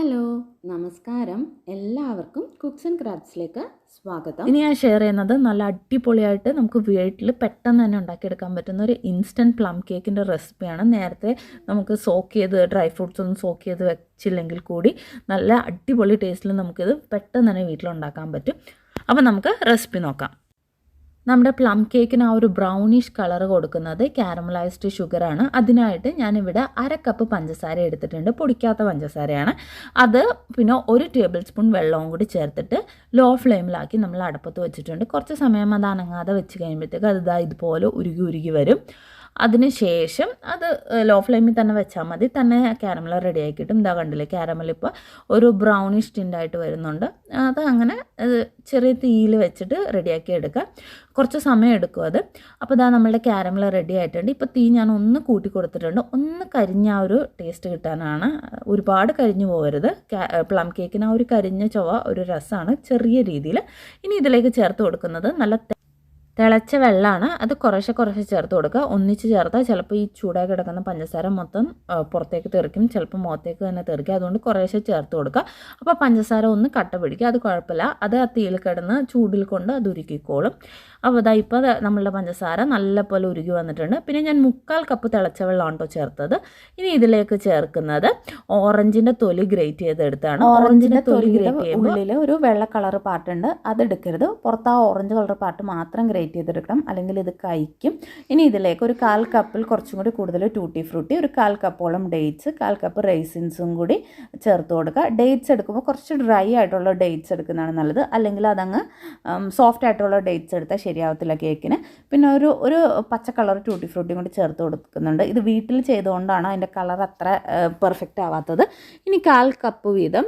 Hello നമസ്കാരം എല്ലാവർക്കും cooks and ക്രാഫ്റ്റ്സിലേക്ക് സ്വാഗതം. ഇനി ഞാൻ ഷെയർ ചെയ്യുന്നത് നല്ല അടിപൊളിയായിട്ട് നമുക്ക് വീട്ടിൽ പെട്ടെന്ന് തന്നെ ഉണ്ടാക്കിയെടുക്കാൻ പറ്റുന്ന ഒരു ഇൻസ്റ്റൻറ്റ് പ്ലം കേക്കിൻ്റെ റെസിപ്പിയാണ്. നേരത്തെ നമുക്ക് സോക്ക് ചെയ്ത് ഡ്രൈ ഫ്രൂട്ട്സ് ഒന്നും സോക്ക് ചെയ്ത് വെച്ചില്ലെങ്കിൽ കൂടി നല്ല അടിപൊളി ടേസ്റ്റിൽ നമുക്കിത് പെട്ടെന്ന് തന്നെ വീട്ടിലുണ്ടാക്കാൻ പറ്റും. അപ്പോൾ നമുക്ക് റെസിപ്പി നോക്കാം. നമ്മുടെ പ്ലം കേക്കിന് ആ ഒരു ബ്രൗണിഷ് കളർ കൊടുക്കുന്നത് കാരമലൈസ്ഡ് ഷുഗറാണ്. അതിനായിട്ട് ഞാനിവിടെ 1/2 കപ്പ് പഞ്ചസാര എടുത്തിട്ടുണ്ട്. പൊടിക്കാത്ത പഞ്ചസാരയാണ് അത്. പിന്നെ 1 ടേബിൾ സ്പൂൺ വെള്ളവും കൂടി ചേർത്തിട്ട് ലോ ഫ്ലെയിമിലാക്കി നമ്മൾ അടുപ്പത്ത് വെച്ചിട്ടുണ്ട്. കുറച്ച് സമയം അത് അനങ്ങാതെ വെച്ച് കഴിയുമ്പോഴത്തേക്ക് അത് ഇതുപോലെ ഉരുകി വരും. അതിനുശേഷം അത് ലോ ഫ്ലെയിമിൽ തന്നെ വെച്ചാൽ മതി, തന്നെ കാരമൽ റെഡി ആയി കിട്ടും. ഇതാ കണ്ടില്ലേ, കാരമൽ ഇപ്പോൾ ഒരു ബ്രൗണിഷ് ടിൻ്റായിട്ട് വരുന്നുണ്ട്. അത് അങ്ങനെ ചെറിയ തീയിൽ വെച്ചിട്ട് റെഡിയാക്കി എടുക്കുക. കുറച്ച് സമയം എടുക്കും അത്. അപ്പോൾ ഇതാ നമ്മളുടെ കാരമൽ റെഡി ആയിട്ടുണ്ട്. ഇപ്പോൾ തീ ഞാൻ ഒന്ന് കൂട്ടി കൊടുത്തിട്ടുണ്ട്. ഒന്ന് കരിഞ്ഞ ആ ഒരു ടേസ്റ്റ് കിട്ടാനാണ്. ഒരുപാട് കരിഞ്ഞു പോകരുത്. പ്ലം കേക്കിന് ആ ഒരു കരിഞ്ഞ ചൊവ്വ ഒരു രസമാണ്. ചെറിയ രീതിയിൽ ഇനി ഇതിലേക്ക് ചേർത്ത് കൊടുക്കുന്നത് നല്ല തിളച്ച വെള്ളമാണ്. അത് കുറേശ്ശെ ചേർത്ത് കൊടുക്കുക. ഒന്നിച്ച് ചേർത്താൽ ചിലപ്പോൾ ഈ ചൂടായി കിടക്കുന്ന പഞ്ചസാര മൊത്തം പുറത്തേക്ക് തെറിക്കും, ചിലപ്പോൾ മുഖത്തേക്ക് തന്നെ തെറിക്കും. അതുകൊണ്ട് കുറേശ്ശെ ചേർത്ത് കൊടുക്കുക. അപ്പോൾ പഞ്ചസാര ഒന്ന് കട്ട പിടിക്കുക, അത് കുഴപ്പമില്ല. അത് ആ തീയിൽ കിടന്ന് ചൂടിൽ കൊണ്ട് അത് ഉരുക്കിക്കോളും. അപ്പോൾ ഇതാ ഇപ്പോൾ നമ്മളുടെ പഞ്ചസാര നല്ലപോലെ ഉരുകി വന്നിട്ടുണ്ട്. പിന്നെ ഞാൻ 1/4 കപ്പ് തിളച്ച വെള്ളമാണ് കേട്ടോ ചേർത്തത്. ഇനി ഇതിലേക്ക് ചേർക്കുന്നത് ഓറഞ്ചിൻ്റെ തൊലി ഗ്രേറ്റ് ചെയ്തെടുത്താണ്. ഓറഞ്ചിൻ്റെ തൊലി ഗ്രേറ്റ് ചെയ്യുമ്പോൾ ഉള്ളിൽ ഒരു വെള്ള കളർ പാർട്ടുണ്ട്, അതെടുക്കരുത്. പുറത്ത് ആ ഓറഞ്ച് കളർ പാർട്ട് മാത്രം ഗ്രേറ്റ് ചെയ്തെടുക്കണം, അല്ലെങ്കിൽ ഇത് കഴിക്കും. ഇനി ഇതിലേക്ക് ഒരു 1/4 കപ്പിൽ കുറച്ചും കൂടി കൂടുതൽ ടൂട്ടി ഫ്രൂട്ടി, ഒരു 1/4 കപ്പോളം ഡേറ്റ്സ്, 1/4 കപ്പ് റൈസിൻസും കൂടി ചേർത്ത് കൊടുക്കുക. ഡേറ്റ്സ് എടുക്കുമ്പോൾ കുറച്ച് ഡ്രൈ ആയിട്ടുള്ള ഡേറ്റ്സ് എടുക്കുന്നതാണ് നല്ലത്, അല്ലെങ്കിൽ അതങ്ങ് സോഫ്റ്റ് ആയിട്ടുള്ള ഡേറ്റ്സ് എടുത്താൽ ശരിയാവത്തില്ല കേക്കിന്. പിന്നെ ഒരു പച്ച കളർ ടൂട്ടി ഫ്രൂട്ടിയും കൂടി ചേർത്ത് കൊടുക്കുന്നുണ്ട്. ഇത് വീട്ടിൽ ചെയ്തുകൊണ്ടാണ് അതിൻ്റെ കളർ അത്ര പെർഫെക്റ്റ് ആവാത്തത്. ഇനി 1/4 കപ്പ് വീതം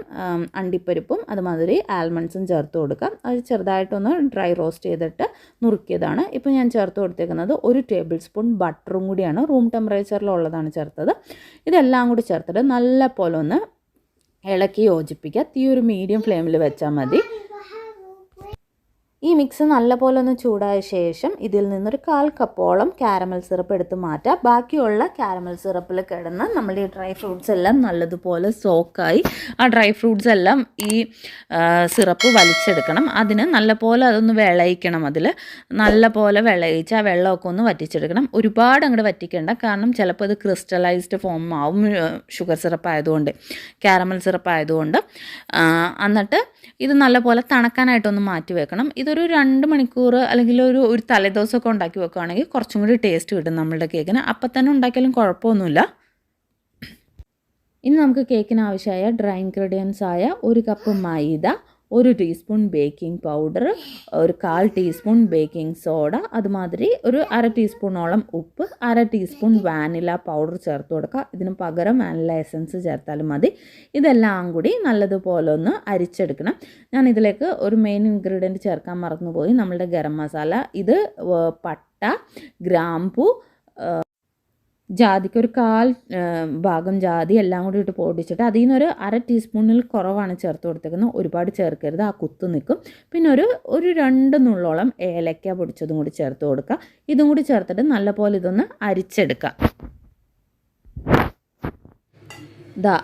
അണ്ടിപ്പരിപ്പും അതുമാതിരി ആൽമണ്ട്സും ചേർത്ത് കൊടുക്കാം. അത് ചെറുതായിട്ടൊന്ന് ഡ്രൈ റോസ്റ്റ് ചെയ്തിട്ട് നുറുക്കിയതാണ്. ഇപ്പോൾ ഞാൻ ചേർത്ത് കൊടുത്തേക്കുന്നത് 1 ടേബിൾ സ്പൂൺ ബട്ടറും കൂടിയാണ്. റൂം ടെമ്പറേച്ചറിലുള്ളതാണ് ചേർത്തത്. ഇതെല്ലാം കൂടി ചേർത്തിട്ട് നല്ല പോലെ ഒന്ന് ഇളക്കി യോജിപ്പിക്കുക. തീ ഒരു മീഡിയം ഫ്ലെയിമിൽ വെച്ചാൽ മതി. ഈ മിക്സ് നല്ലപോലെ ഒന്ന് ചൂടായ ശേഷം ഇതിൽ നിന്നൊരു 1/4 കപ്പോളം കാരമൽ സിറപ്പ് എടുത്ത് മാറ്റാം. ബാക്കിയുള്ള കാരമൽ സിറപ്പിൽ കിടന്ന് നമ്മൾ ഈ ഡ്രൈ ഫ്രൂട്ട്സ് എല്ലാം നല്ലതുപോലെ സോക്കായി ആ ഡ്രൈ ഫ്രൂട്ട്സ് എല്ലാം ഈ സിറപ്പ് വലിച്ചെടുക്കണം. അതിന് നല്ലപോലെ അതൊന്ന് വിളയിക്കണം. അതിൽ നല്ലപോലെ വിളയിച്ച് ആ വെള്ളമൊക്കെ ഒന്ന് വറ്റിച്ചെടുക്കണം. ഒരുപാട് അങ്ങോട്ട് വറ്റിക്കേണ്ട, കാരണം ചിലപ്പോൾ ഇത് ക്രിസ്റ്റലൈസ്ഡ് ഫോം ആവും ഷുഗർ സിറപ്പ് ആയതുകൊണ്ട്, കാരമൽ സിറപ്പ് ആയതുകൊണ്ട്. എന്നിട്ട് ഇത് നല്ലപോലെ തണുക്കാനായിട്ടൊന്ന് മാറ്റി വെക്കണം. ഇതൊരു 2 മണിക്കൂർ അല്ലെങ്കിൽ ഒരു തലേദിവസമൊക്കെ ഉണ്ടാക്കി വെക്കുകയാണെങ്കിൽ കുറച്ചും കൂടി ടേസ്റ്റ് കിട്ടും നമ്മളുടെ കേക്കിന്. അപ്പം തന്നെ ഉണ്ടാക്കിയാലും കുഴപ്പമൊന്നുമില്ല. ഇനി നമുക്ക് കേക്കിന് ആവശ്യമായ ഡ്രൈ ഇൻഗ്രീഡിയൻസ് ആയ 1 കപ്പ് മൈദ, 1 ടീസ്പൂൺ ബേക്കിംഗ് പൗഡർ, ഒരു 1/4 ടീസ്പൂൺ ബേക്കിംഗ് സോഡ, അതുമാതിരി ഒരു 1/2 ടീസ്പൂണോളം ഉപ്പ്, 1/2 ടീസ്പൂൺ വാനില പൗഡർ ചേർത്ത് കൊടുക്കുക. ഇതിന് പകരം വാനില എസൻസ് ചേർത്താലും മതി. ഇതെല്ലാം കൂടി നല്ലതുപോലെ ഒന്ന് അരിച്ചെടുക്കണം. ഞാൻ ഇതിലേക്ക് ഒരു മെയിൻ ഇൻഗ്രീഡിയൻറ്റ് ചേർക്കാൻ മറന്നുപോയി, നമ്മളുടെ ഗരം മസാല. ഇത് പട്ട, ഗ്രാമ്പൂ, ജാതിക്ക് ഒരു 1/4 ഭാഗം ജാതി എല്ലാം കൂടി ഇട്ട് പൊടിച്ചിട്ട് അതിൽ നിന്നൊരു 1/2 ടീസ്പൂണിൽ കുറവാണ് ചേർത്ത് കൊടുത്തേക്കുന്നത്. ഒരുപാട് ചേർക്കരുത്, ആ കുത്ത് നിൽക്കും. പിന്നെ ഒരു 2 നുള്ളോളം ഏലക്ക പൊടിച്ചതും കൂടി ചേർത്ത് കൊടുക്കുക. ഇതും കൂടി ചേർത്തിട്ട് നല്ലപോലെ ഇതൊന്ന് അരിച്ചെടുക്കുക.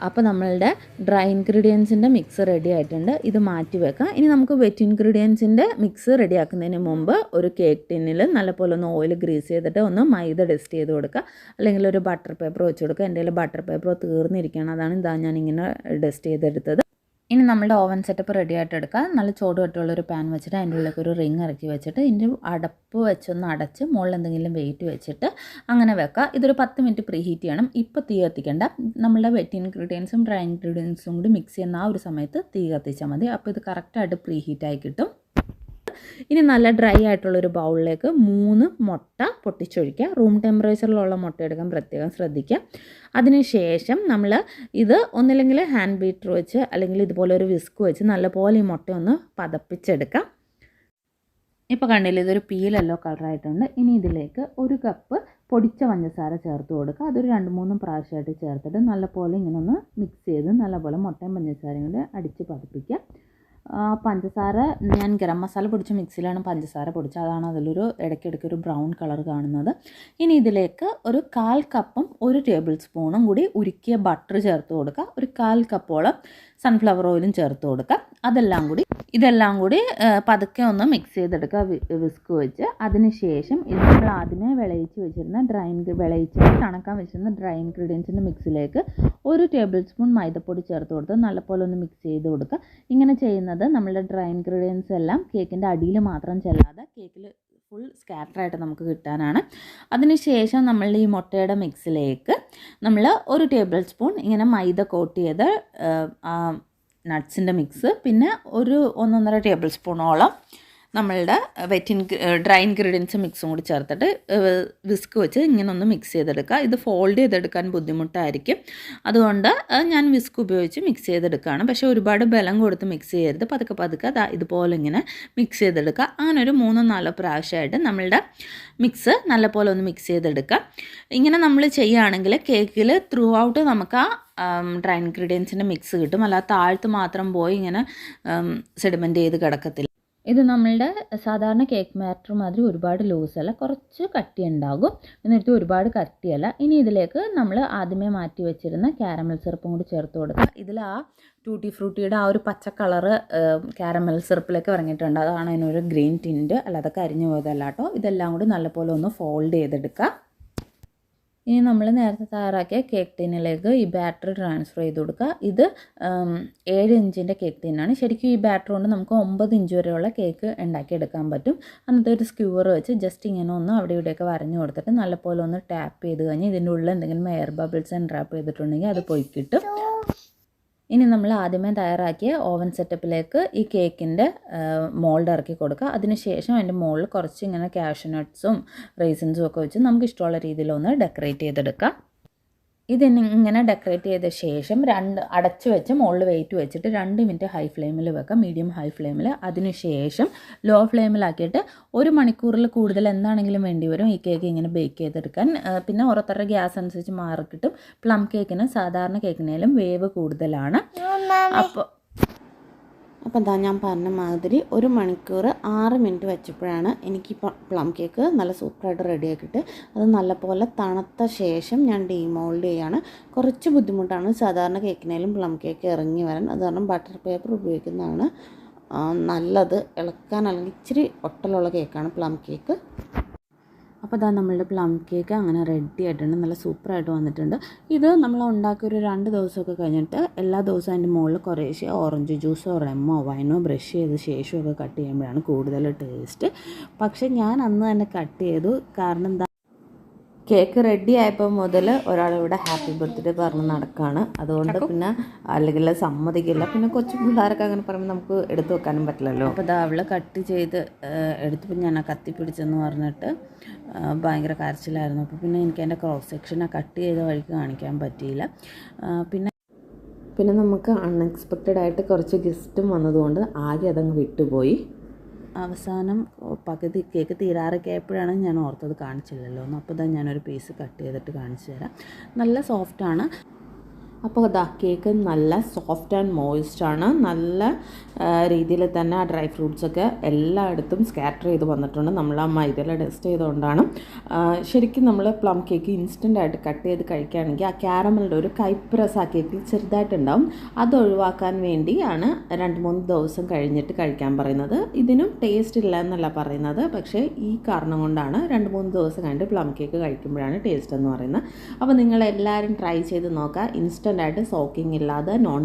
അപ്പോൾ നമ്മളുടെ ഡ്രൈ ഇൻഗ്രീഡിയൻസിൻ്റെ മിക്സ് റെഡി ആയിട്ടുണ്ട്. ഇത് മാറ്റി വെക്കാം. ഇനി നമുക്ക് വെറ്റ് ഇൻഗ്രീഡിയൻസിൻ്റെ മിക്സ് റെഡിയാക്കുന്നതിന് മുമ്പ് ഒരു കേക്ക് ടിന്നിൽ നല്ലപോലെ ഒന്ന് ഓയിൽ ഗ്രീസ് ചെയ്തിട്ട് ഒന്ന് മൈദ ഡസ്റ്റ് ചെയ്ത് കൊടുക്കുക, അല്ലെങ്കിൽ ഒരു ബട്ടർ പേപ്പർ വെച്ച് കൊടുക്കുക. എൻ്റെ കയ്യിൽ ബട്ടർ പേപ്പർ തീർന്നിരിക്കുകയാണ്, അതാണ് ഞാനിങ്ങനെ ഡസ്റ്റ് ചെയ്തെടുത്തത്. ഇനി നമ്മുടെ ഓവൻ സെറ്റപ്പ് റെഡി ആയിട്ട് എടുക്കുക. നല്ല ചൂട് കെട്ടുള്ളൊരു പാൻ വെച്ചിട്ട് അതിൻ്റെ ഉള്ളിലേക്ക് ഒരു റിങ് ഇറക്കി വെച്ചിട്ട് ഇതിൻ്റെ അടപ്പ് വെച്ചൊന്ന് അടച്ച് മുകളിൽ എന്തെങ്കിലും വെയിറ്റ് വെച്ചിട്ട് അങ്ങനെ വെക്കുക. ഇതൊരു 10 മിനിറ്റ് പ്രീ ഹീറ്റ് ചെയ്യണം. ഇപ്പോൾ തീ കത്തിക്കേണ്ട. നമ്മളുടെ വെറ്റ് ഇൻഗ്രീഡിയൻസും ഡ്രൈ ഇൻഗ്രീഡിയൻസും കൂടി മിക്സ് ചെയ്യുന്ന ആ ഒരു സമയത്ത് തീ കത്തിച്ചാൽ മതി. അപ്പോൾ ഇത് കറക്റ്റായിട്ട് പ്രീ ഹീറ്റായി കിട്ടും. ഇനി നല്ല ഡ്രൈ ആയിട്ടുള്ളൊരു ബൗളിലേക്ക് 3 മുട്ട പൊട്ടിച്ചൊഴിക്കുക. റൂം ടെമ്പറേച്ചറിലുള്ള മുട്ട എടുക്കാൻ പ്രത്യേകം ശ്രദ്ധിക്കുക. അതിനുശേഷം നമ്മൾ ഇത് ഒന്നില്ലെങ്കിൽ ഹാൻഡ് ബീറ്റർ വെച്ച് അല്ലെങ്കിൽ ഇതുപോലെ ഒരു വിസ്ക് വെച്ച് നല്ലപോലെ ഈ മുട്ട ഒന്ന് പതപ്പിച്ചെടുക്കാം. ഇപ്പോൾ കണ്ടില്ലേ, ഇതൊരു പീൽ യെല്ലോ കളറായിട്ടുണ്ട്. ഇനി ഇതിലേക്ക് 1 കപ്പ് പൊടിച്ച പഞ്ചസാര ചേർത്ത് കൊടുക്കുക. അതൊരു 2-3 പ്രാവശ്യമായിട്ട് ചേർത്തിട്ട് നല്ലപോലെ ഇങ്ങനെ ഒന്ന് മിക്സ് ചെയ്ത് നല്ലപോലെ മുട്ടയും പഞ്ചസാരയും കൂടെ അടിച്ച് പതപ്പിക്കുക. പഞ്ചസാര ഞാൻ ഗരം മസാല പൊടിച്ച മിക്സിയിലാണ് പഞ്ചസാര പൊടിച്ചത്, അതാണ് അതിലൊരു ഇടയ്ക്കിടയ്ക്ക് ഒരു ബ്രൗൺ കളർ കാണുന്നത്. ഇനി ഇതിലേക്ക് ഒരു 1/4 കപ്പും 1 ടേബിൾ സ്പൂണും കൂടി ഉരുക്കിയ ബട്ടർ ചേർത്ത് കൊടുക്കുക. ഒരു 1/4 കപ്പോളം സൺഫ്ലവർ ഓയിലും ചേർത്ത് കൊടുക്കുക. ഇതെല്ലാം കൂടി പതുക്കെ ഒന്ന് മിക്സ് ചെയ്തെടുക്കുക വിസ്ക് വെച്ച്. അതിനുശേഷം ഇത് നമ്മൾ ആദ്യമേ വിളയിച്ചിട്ട് തണുക്കാൻ വെച്ചിരുന്ന ഡ്രൈ ഇൻഗ്രീഡിയൻസിൻ്റെ മിക്സിലേക്ക് 1 ടേബിൾ സ്പൂൺ മൈദപ്പൊടി ചേർത്ത് കൊടുത്ത് നല്ലപോലെ ഒന്ന് മിക്സ് ചെയ്ത് കൊടുക്കുക. ഇങ്ങനെ ചെയ്യുന്നത് നമ്മളുടെ ഡ്രൈ ഇൻഗ്രീഡിയൻസ് എല്ലാം കേക്കിൻ്റെ അടിയിൽ മാത്രം ചെല്ലാതെ കേക്കിൽ ഫുൾ സ്കാറ്ററായിട്ട് നമുക്ക് കിട്ടാനാണ്. അതിനുശേഷം നമ്മൾ ഈ മുട്ടയുടെ മിക്സിലേക്ക് നമ്മൾ 1 ടേബിൾ സ്പൂൺ ഇങ്ങനെ മൈദ കോട്ട് ചെയ്ത് നട്ട്സിൻ്റെ മിക്സ്, പിന്നെ 1.5 ടേബിൾ സ്പൂണോളം നമ്മളുടെ ഡ്രൈ ഇൻഗ്രീഡിയൻസ് മിക്സും കൂടി ചേർത്തിട്ട് വിസ്ക് വെച്ച് ഇങ്ങനെ ഒന്ന് മിക്സ് ചെയ്തെടുക്കുക. ഇത് ഫോൾഡ് ചെയ്തെടുക്കാൻ ബുദ്ധിമുട്ടായിരിക്കും, അതുകൊണ്ട് ഞാൻ വിസ്ക് ഉപയോഗിച്ച് മിക്സ് ചെയ്തെടുക്കുകയാണ്. പക്ഷേ ഒരുപാട് ബലം കൊടുത്ത് മിക്സ് ചെയ്യരുത്, പതുക്കെ ഇതുപോലെ ഇങ്ങനെ മിക്സ് ചെയ്തെടുക്കുക. അങ്ങനെ ഒരു 3-4 പ്രാവശ്യമായിട്ട് നമ്മളുടെ മിക്സ് നല്ലപോലെ ഒന്ന് മിക്സ് ചെയ്തെടുക്കുക. ഇങ്ങനെ നമ്മൾ ചെയ്യുകയാണെങ്കിൽ കേക്കിൽ ത്രൂ ഔട്ട് നമുക്ക് ഡ്രൈ ഇൻഗ്രീഡിയൻസിൻ്റെ മിക്സ് കിട്ടും, അല്ലാതെ താഴത്ത് മാത്രം പോയി ഇങ്ങനെ സെഡിമെൻറ്റ് ചെയ്ത് കിടക്കത്തില്ല. ഇത് നമ്മളുടെ സാധാരണ കേക്ക് ബാറ്റർ മാതിരി ഒരുപാട് ലൂസല്ല, കുറച്ച് കട്ടി ഉണ്ടാകും, എന്നിട്ട് ഒരുപാട് കട്ടിയല്ല. ഇനി ഇതിലേക്ക് നമ്മൾ ആദ്യമേ മാറ്റി വെച്ചിരുന്ന കാരമൽ സിറപ്പും കൂടി ചേർത്ത് കൊടുക്കുക. ഇതിൽ ആ ടൂട്ടി ഫ്രൂട്ടിയുടെ ആ ഒരു പച്ച കളറ് കാരമൽ സിറപ്പിലേക്ക് ഇറങ്ങിയിട്ടുണ്ട്, അതാണ് അതിനൊരു ഗ്രീൻ ടിൻറ്റ്, അല്ലാതെ കരിഞ്ഞു പോയതല്ല കേട്ടോ. ഇതെല്ലാം കൂടി നല്ലപോലെ ഒന്ന് ഫോൾഡ് ചെയ്തെടുക്കുക. ഇനി നമ്മൾ നേരത്തെ തയ്യാറാക്കിയ കേക്ക് ടിന്നിലേക്ക് ഈ ബാറ്റർ ട്രാൻസ്ഫർ ചെയ്ത് കൊടുക്കുക. ഇത് 7 ഇഞ്ചിൻ്റെ കേക്ക് ടിന്നാണ്. ശരിക്കും ഈ ബാറ്റർ കൊണ്ട് നമുക്ക് 9 ഇഞ്ച് വരെയുള്ള കേക്ക് ഉണ്ടാക്കിയെടുക്കാൻ പറ്റും. അന്നത്തെ ഒരു സ്ക്യൂവർ വെച്ച് ജസ്റ്റ് ഇങ്ങനെ ഒന്ന് അവിടെ ഇവിടെയൊക്കെ വരഞ്ഞു കൊടുത്തിട്ട് നല്ലപോലെ ഒന്ന് ടാപ്പ് ചെയ്ത് കഴിഞ്ഞ് ഇതിൻ്റെ ഉള്ളിൽ എന്തെങ്കിലും എയർ ബബിൾസ് ട്രാപ്പ് ചെയ്തിട്ടുണ്ടെങ്കിൽ അത് പോയി കിട്ടും. ഇനി നമ്മൾ ആദ്യമേ തയ്യാറാക്കിയ ഓവൻ സെറ്റപ്പിലേക്ക് ഈ കേക്കിൻ്റെ മോൾഡ് ഇറക്കി കൊടുക്കുക. അതിനുശേഷം അതിൻ്റെ മുകളിൽ കുറച്ച് ഇങ്ങനെ കാഷ്യൂ നട്ട്സും റൈസിൻസും ഒക്കെ വെച്ച് നമുക്ക് ഇഷ്ടമുള്ള രീതിയിലൊന്ന് ഡെക്കറേറ്റ് ചെയ്തെടുക്കാം. ഇതിങ്ങനെ ഡെക്കറേറ്റ് ചെയ്ത ശേഷം അടച്ചു വെച്ച് മുകളിൽ വെയിറ്റ് വെച്ചിട്ട് 2 മിനിറ്റ് ഹൈ ഫ്ലെയിമിൽ വെക്കാം, മീഡിയം ഹൈ ഫ്ലെയിമിൽ. അതിനുശേഷം ലോ ഫ്ലെയിമിലാക്കിയിട്ട് 1 മണിക്കൂറിൽ കൂടുതൽ എന്താണെങ്കിലും വേണ്ടി വരും ഈ കേക്ക് ഇങ്ങനെ ബേക്ക് ചെയ്തെടുക്കാൻ. പിന്നെ ഓരോരുത്തരുടെ ഗ്യാസ് അനുസരിച്ച് മാറിക്കിട്ടും. പ്ലം കേക്കിന് സാധാരണ കേക്കിനേലും വേവ് കൂടുതലാണ്. അപ്പോൾ എന്താ ഞാൻ പറഞ്ഞ മാതിരി 1 മണിക്കൂർ 6 മിനിറ്റ് വെച്ചപ്പോഴാണ് എനിക്ക് പ്ലം കേക്ക് നല്ല സൂപ്പറായിട്ട് റെഡിയാക്കിയിട്ട് അത് നല്ലപോലെ തണുത്ത ശേഷം ഞാൻ ഡീമോൾഡ് ചെയ്യാണ്. കുറച്ച് ബുദ്ധിമുട്ടാണ് സാധാരണ കേക്കിനേലും പ്ലം കേക്ക് ഇറങ്ങി വരാൻ, അത് കാരണം ബട്ടർ പേപ്പർ ഉപയോഗിക്കുന്നതാണ് നല്ലത് ഇളക്കാൻ, അല്ലെങ്കിൽ ഇച്ചിരി ഒട്ടലുള്ള കേക്കാണ് പ്ലം കേക്ക്. അപ്പോൾ അതാ നമ്മളുടെ പ്ലം കേക്ക് അങ്ങനെ റെഡി ആയിട്ടുണ്ട്, നല്ല സൂപ്പറായിട്ട് വന്നിട്ടുണ്ട്. ഇത് നമ്മൾ ഉണ്ടാക്കി ഒരു 2 ദിവസമൊക്കെ കഴിഞ്ഞിട്ട് എല്ലാ ദിവസവും അതിൻ്റെ മുകളിൽ കുറേശ്ശെ ഓറഞ്ച് ജ്യൂസോ ലെമോ വൈനോ ബ്രഷ് ചെയ്ത ശേഷമൊക്കെ കട്ട് ചെയ്യുമ്പോഴാണ് കൂടുതൽ ടേസ്റ്റ്. പക്ഷേ ഞാൻ അന്ന് തന്നെ കട്ട് ചെയ്തു, കാരണം എന്താ, കേക്ക് റെഡി ആയപ്പോൾ മുതൽ ഒരാളിവിടെ ഹാപ്പി ബർത്ത്ഡേ പറഞ്ഞ് നടക്കുകയാണ്. അതുകൊണ്ട് പിന്നെ അല്ലെങ്കിൽ സമ്മതിക്കില്ല. പിന്നെ കൊച്ചു പിള്ളേരൊക്കെ അങ്ങനെ പറയുമ്പോൾ നമുക്ക് എടുത്തു വെക്കാനും പറ്റില്ലല്ലോ. അപ്പോൾ അത് അവൾ കട്ട് ചെയ്ത് എടുത്തപ്പോൾ ഞാൻ കത്തിപ്പിടിച്ചെന്ന് പറഞ്ഞിട്ട് ഭയങ്കര കരച്ചിലായിരുന്നു. അപ്പോൾ പിന്നെ എനിക്ക് അതിൻ്റെ ക്രോസ് സെക്ഷൻ കട്ട് ചെയ്ത വഴിക്ക് കാണിക്കാൻ പറ്റിയില്ല. പിന്നെ നമുക്ക് അൺഎക്സ്പെക്റ്റഡ് ആയിട്ട് കുറച്ച് ഗസ്റ്റും വന്നതുകൊണ്ട് ആകെ അതങ്ങ് വിട്ടുപോയി. അവസാനം പകുതി കേക്ക് തീരാറൊക്കെ ആയപ്പോഴാണ് ഞാൻ ഓർത്തത് കാണിച്ചില്ലല്ലോ എന്ന്. അപ്പോൾ തന്നെ ഞാനൊരു പീസ് കട്ട് ചെയ്തിട്ട് കാണിച്ചു തരാം. നല്ല സോഫ്റ്റാണ്. അപ്പോൾ അതാ കേക്ക് നല്ല സോഫ്റ്റ് ആൻഡ് മോയിസ്റ്റാണ്. നല്ല രീതിയിൽ തന്നെ ആ ഡ്രൈ ഫ്രൂട്ട്സൊക്കെ എല്ലായിടത്തും സ്കാറ്റർ ചെയ്ത് വന്നിട്ടുണ്ട്. നമ്മൾ ആ മൈദയിൽ ടെസ്റ്റ് ചെയ്തുകൊണ്ടാണ്. ശരിക്കും നമ്മൾ പ്ലം കേക്ക് ഇൻസ്റ്റൻ്റായിട്ട് കട്ട് ചെയ്ത് കഴിക്കുകയാണെങ്കിൽ ആ ക്യാരമലിൻ്റെ ഒരു കൈപ്രസ് ആ കേക്കിൽ ചെറുതായിട്ടുണ്ടാവും. അത് ഒഴിവാക്കാൻ വേണ്ടിയാണ് 2-3 ദിവസം കഴിഞ്ഞിട്ട് കഴിക്കാൻ പറയുന്നത്. ഇതിനും ടേസ്റ്റ് ഇല്ല എന്നല്ല പറയുന്നത്, പക്ഷേ ഈ കാരണം കൊണ്ടാണ് 2-3 ദിവസം കഴിഞ്ഞിട്ട് പ്ലം കേക്ക് കഴിക്കുമ്പോഴാണ് ടേസ്റ്റ് എന്ന് പറയുന്നത്. അപ്പോൾ നിങ്ങളെല്ലാവരും ട്രൈ ചെയ്ത് നോക്കുക. ഇൻസ്റ്റൻ്റായിട്ട് സോക്കിംഗ് ഇല്ലാതെ നോൺ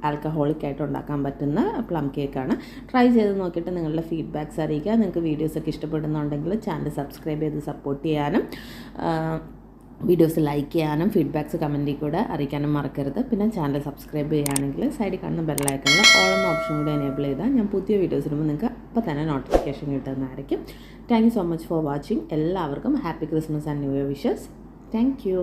ആൽക്കഹോളിക് ആയിട്ട് ഉണ്ടാക്കാൻ പറ്റുന്ന പ്ലം കേക്കാണ്. ട്രൈ ചെയ്ത് നോക്കിയിട്ട് നിങ്ങളുടെ ഫീഡ്ബാക്ക്സ് അറിയിക്കുക. നിങ്ങൾക്ക് വീഡിയോസൊക്കെ ഇഷ്ടപ്പെടുന്നുണ്ടെങ്കിൽ ചാനൽ സബ്സ്ക്രൈബ് ചെയ്ത് സപ്പോർട്ട് ചെയ്യാനും വീഡിയോസ് ലൈക്ക് ചെയ്യാനും ഫീഡ്ബാക്ക്സ് കമൻറ്റിൽ കൂടെ അറിയിക്കാനും മറക്കരുത്. പിന്നെ ചാനൽ സബ്സ്ക്രൈബ് ചെയ്യുകയാണെങ്കിൽ സൈഡിൽ കാണുന്ന ബെല്ലൈക്കണിൽ ഓൾ എന്ന ഓപ്ഷൻ കൂടി എനേബിൾ ചെയ്താൽ ഞാൻ പുതിയ വീഡിയോസ് ഇടുമ്പോൾ നിങ്ങൾക്ക് അപ്പോൾ തന്നെ നോട്ടിഫിക്കേഷൻ കിട്ടുന്നതായിരിക്കും. Thank you so much for watching. എല്ലാവർക്കും happy Christmas and new year wishes. Thank U.